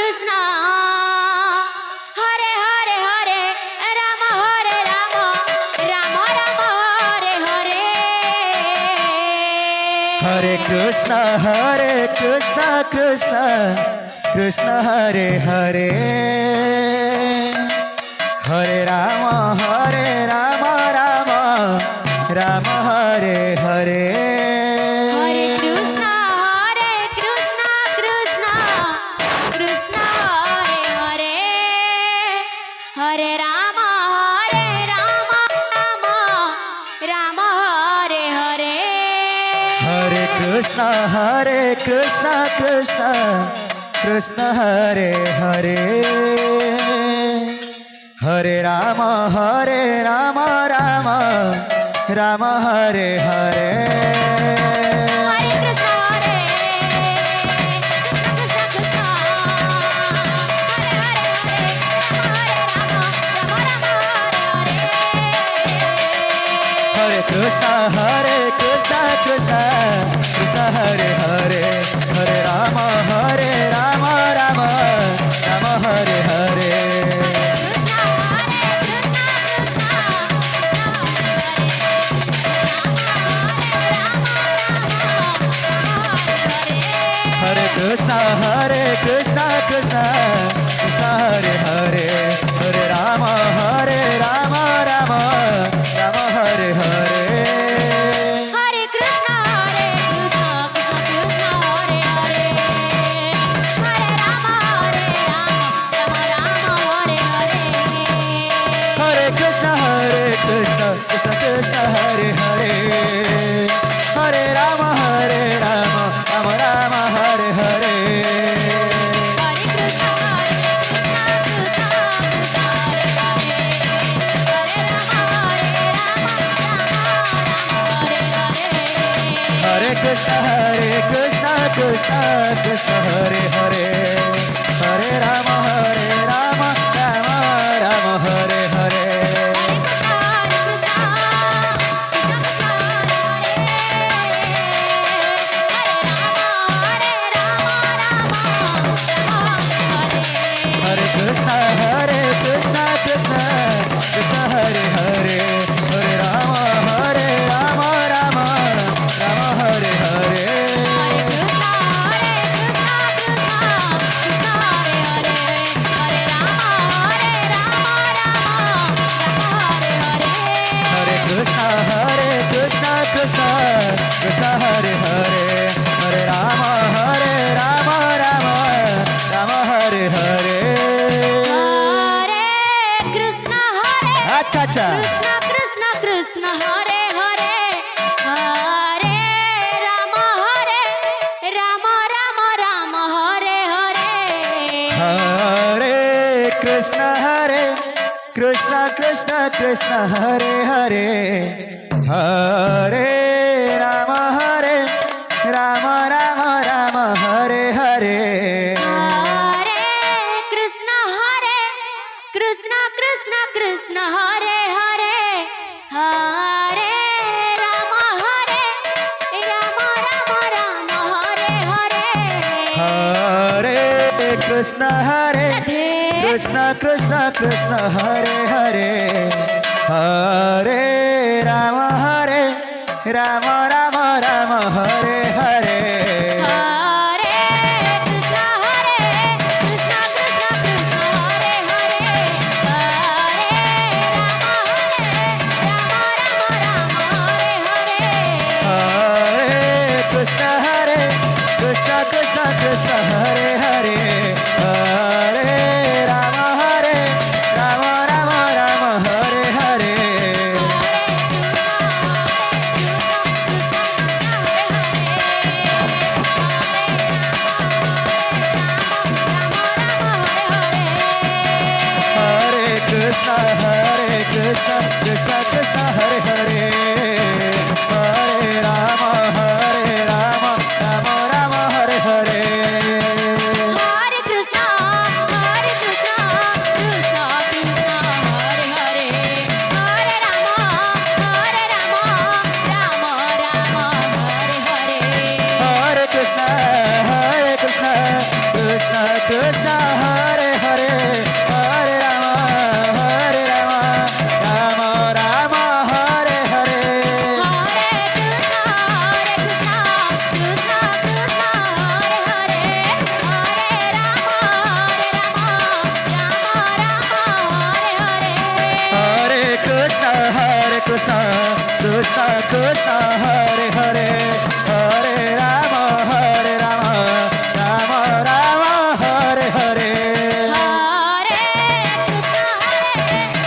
Krishna, Hare Hare Hare Rama, Hare Rama, Rama Rama, Hare Hare. Hare Krishna, Krishna Krishna Hare Hare, Hare Rama, Rama Rama Hare Hare. Hare Krishna, Krishna Krishna Hare Hare, Hare Rama, Rama Rama Hare Hare. Hare Krishna, Krishna Krishna Hare Hare, Hare Rama, Rama Rama Hare Hare. Hare Krishna, Krishna Krishna, Hare Hare, Hare Rama, Rama Rama, Hare Hare. Hare Krishna, Krishna Krishna Hare Hare, Hare Rama, Rama Rama Hare Hare. Hare Krishna, Krishna Krishna Hare Hare, Hare Rama, Rama Hare Hare. Hare Krishna, Krishna Krishna, Hare Hare, Hare Rama, Rama Rama, Hare Hare. Hare Krishna, Krishna Krishna Hare Hare, Hare Rama, Rama Rama Hare Hare. Hare Krishna, Krishna Krishna, Hare Hare, Hare Rama, Rama Rama, Hare Hare. Hare Krishna, Krishna Krishna Hare Hare, Hare Rama, Rama Rama Hare Hare. Hare Krishna, Krishna Krishna Hare Hare, Hare Rama, Rama Hare Hare. Hare Krishna, Krishna Krishna Hare Hare, Hare Rama, Rama Hare Hare. अच्छा अच्छा. Krishna Krishna Hare Hare, Hare Rama, Rama Rama, Hare Hare. Hare Krishna, Krishna Krishna Hare Hare, Hare Rama, Rama Hare Hare. Hare Krishna, Krishna Krishna, Hare Hare, Hare Rama, Rama Hare Hare. Hare Krishna, Krishna Hare Hare, Hare Rama, Rama Hare Hare. Hare Krishna, Krishna Krishna, Hare Hare, Hare Rama, Rama Hare Hare. Hare Krishna, Krishna Hare Hare, Hare Rama, Rama Hare Hare. Hare Krishna, Krishna Hare Hare, Hare Rama, Rama Hare Hare. Hare Krishna, Krishna Krishna, Hare Hare, Hare Rama, Rama Hare Hare. Hare Krishna, Krishna Krishna Krishna Hare Hare Hare Ram Ram Ram Hare Hare Hare Krishna हरे कृष्ण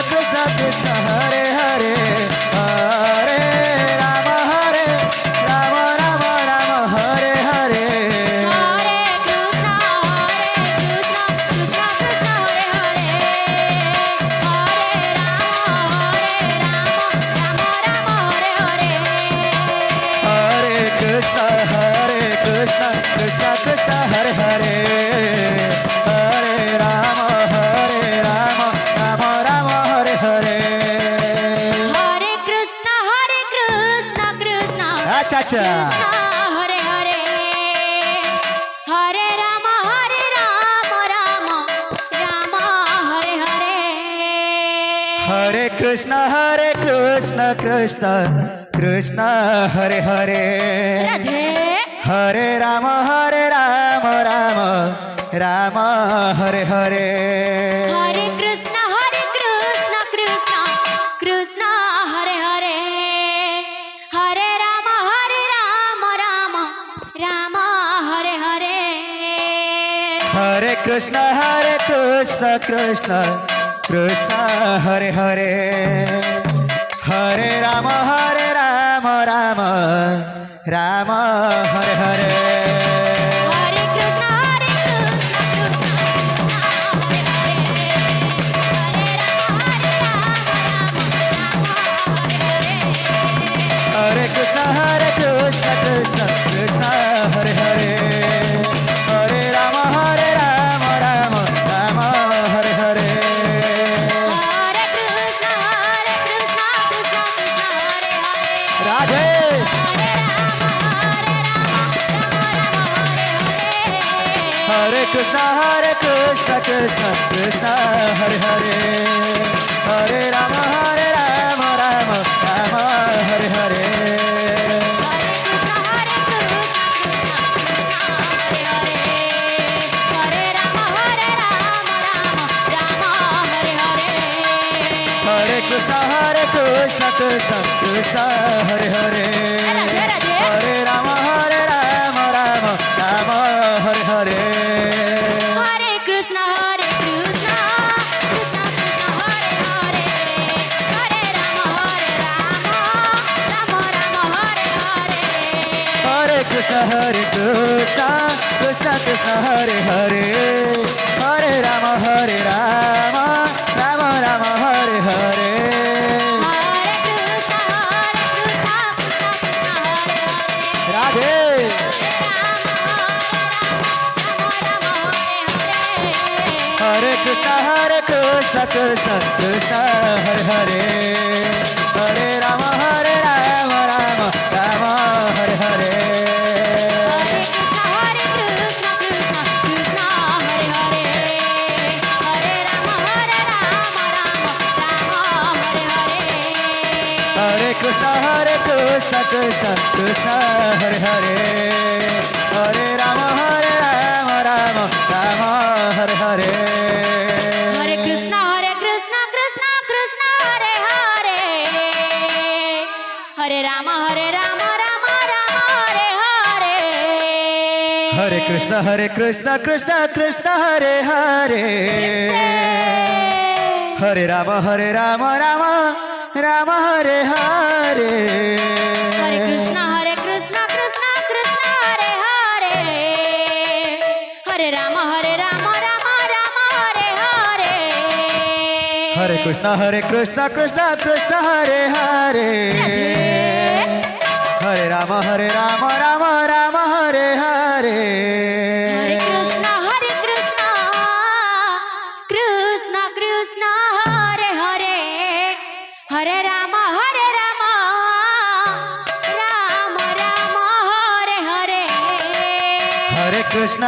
कृष्ण कृष्ण हरे हरे हरे राम राम राम हरे हरे हरे कृष्ण कृष्ण कृष्ण हरे हरे हरे राम राम हरे हरे हरे कृष्ण कृष्ण कृष्ण हरे हरे हरे राम राम हरे हरे हरे कृष्ण कृष्ण अच्छा अच्छा हरे हरे हरे राम राम हरे हरे हरे कृष्ण कृष्ण कृष्ण हरे हरे राधे हरे राम राम राम हरे हरे हरे कृष्ण कृष्ण कृष्ण हरे हरे हरे राम राम हरे हरे हरे कृष्ण कृष्ण कृष्ण हरे हरे हरे राम राम राम हरे हरे हरे कृष्ण हरे कृष्ण कृष्ण कृष्ण हरे हरे हरे राम राम हरे हरे हरे कृष्ण कृष्ण हरे हरे राधे हरे कृष्ण कृष्ण कृष्ण हरे हरे हरे राम राम हरे हरे हरे कृष्ण कृष्ण कृष्ण हरे हरे हरे राम राम हरे हरे हरे कृष्ण कृष्ण हरे हरे हरे राम राम हरे हरे हरे कृष्ण कृष्ण कृष्ण हरे हरे हरे राम राम राम हरे हरे हरे कृष्ण कृष्ण हरे हरे राधे हरे कृष्ण कृष्ण कृष्ण हरे हरे हरे राम राम हरे हरे हरे कृष्ण कृष्ण कृष्ण हरे हरे हरे राम राम हरे हरे हरे कृष्ण कृष्ण कृष्ण हरे हरे हरे राम राम हरे हरे हरे कृष्ण कृष्ण कृष्ण हरे हरे हरे राम राम हरे हरे हरे कृष्ण कृष्ण कृष्ण हरे हरे हरे राम राम हरे हरे हरे कृष्ण कृष्ण कृष्ण हरे हरे हरे राम राम हरे हरे हरे कृष्ण कृष्ण कृष्ण हरे हरे हरे राम राम हरे हरे हरे कृष्ण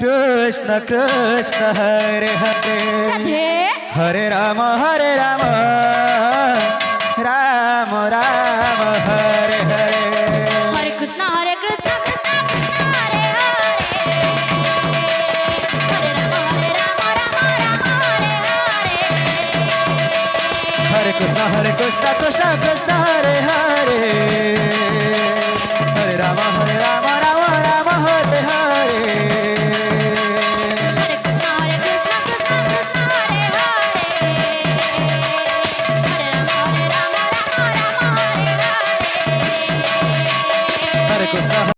कृष्ण कृष्ण हरे हरे राधे हरे राम राम राम हरे हरे कृष्ण कृष्ण